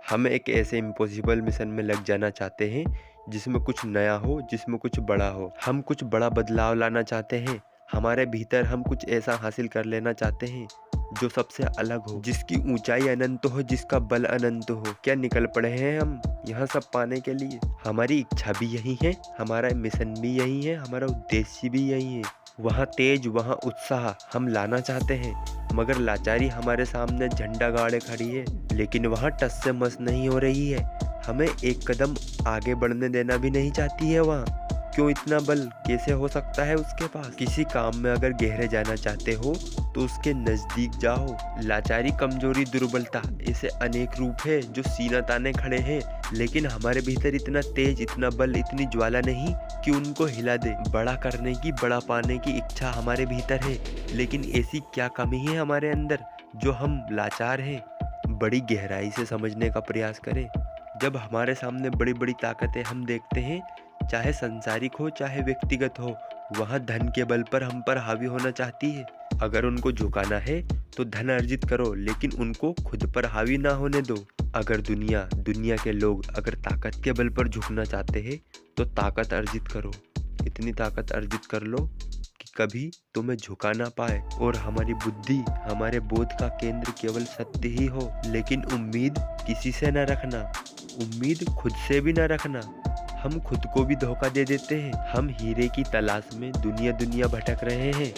हम एक ऐसे इम्पॉसिबल मिशन में लग जाना चाहते हैं जिसमें कुछ नया हो, जिसमें कुछ बड़ा हो। हम कुछ बड़ा बदलाव लाना चाहते हैं। हमारे भीतर हम कुछ ऐसा हासिल कर लेना चाहते हैं जो सबसे अलग हो, जिसकी ऊंचाई अनंत हो, जिसका बल अनंत हो। क्या निकल पड़े हैं हम यहाँ सब पाने के लिए। हमारी इच्छा भी यही है, हमारा मिशन भी यही है, हमारा उद्देश्य भी यही है। वहाँ तेज, वहाँ उत्साह हम लाना चाहते हैं, मगर लाचारी हमारे सामने झंडा गाड़े खड़ी है। लेकिन वहाँ टस से मस नहीं हो रही है, हमें एक कदम आगे बढ़ने देना भी नहीं चाहती है। वहाँ क्यों इतना बल, कैसे हो सकता है उसके पास। किसी काम में अगर गहरे जाना चाहते हो तो उसके नजदीक जाओ। लाचारी, कमजोरी, दुर्बलता, ऐसे अनेक रूप है जो सीना ताने खड़े हैं, लेकिन हमारे भीतर इतना तेज, इतना बल, इतनी ज्वाला नहीं कि उनको हिला दे। बड़ा करने की, बड़ा पाने की इच्छा हमारे भीतर है, लेकिन ऐसी क्या कमी है हमारे अंदर जो हम लाचार हैं। बड़ी गहराई से समझने का प्रयास करें। जब हमारे सामने बड़ी बड़ी ताकतें हम देखते हैं, चाहे संसारिक हो चाहे व्यक्तिगत हो, वहाँ धन के बल पर हम पर हावी होना चाहती है। अगर उनको झुकाना है तो धन अर्जित करो, लेकिन उनको खुद पर हावी ना होने दो। अगर दुनिया के लोग अगर ताकत के बल पर झुकना चाहते हैं तो ताकत अर्जित करो। इतनी ताकत अर्जित कर लो कि कभी तुम्हें झुका ना पाए, और हमारी बुद्धि, हमारे बोध का केंद्र केवल सत्य ही हो। लेकिन उम्मीद किसी से न रखना, उम्मीद खुद से भी न रखना। हम खुद को भी धोखा दे देते हैं। हम हीरे की तलाश में दुनिया भटक रहे हैं,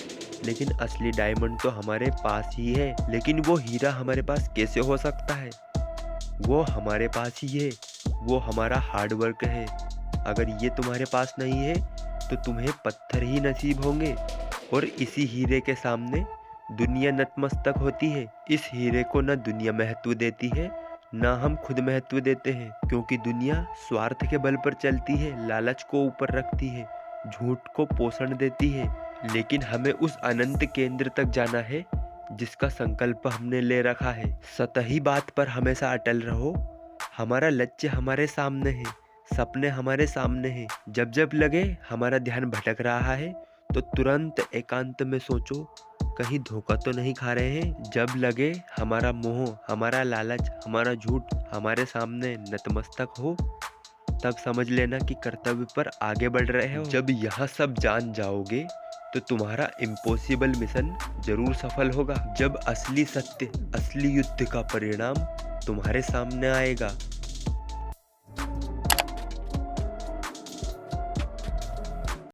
लेकिन असली डायमंड तो हमारे पास ही है। लेकिन वो हीरा हमारे पास कैसे हो सकता है? वो हमारे पास ही है, वो हमारा हार्ड वर्क है। अगर ये तुम्हारे पास नहीं है तो तुम्हें पत्थर ही नसीब होंगे, और इसी हीरे के सामने दुनिया नतमस्तक होती है। इस हीरे को न दुनिया महत्व देती है, ना हम खुद महत्व देते हैं, क्योंकि दुनिया स्वार्थ के बल पर चलती है, लालच को ऊपर रखती है, झूठ को पोषण देती है। लेकिन हमें उस अनंत केंद्र तक जाना है जिसका संकल्प हमने ले रखा है। सतही बात पर हमेशा अटल रहो। हमारा लक्ष्य हमारे सामने है, सपने हमारे सामने हैं। जब जब लगे हमारा ध्यान भटक रहा है तो तुरंत एकांत में सोचो, कहीं धोखा तो नहीं खा रहे हैं। जब लगे हमारा मोह, हमारा लालच, हमारा झूठ हमारे सामने नतमस्तक हो, तब समझ लेना कि कर्तव्य पर आगे बढ़ रहे हो। जब यह सब जान जाओगे तो तुम्हारा इम्पॉसिबल मिशन जरूर सफल होगा। जब असली सत्य, असली युद्ध का परिणाम तुम्हारे सामने आएगा,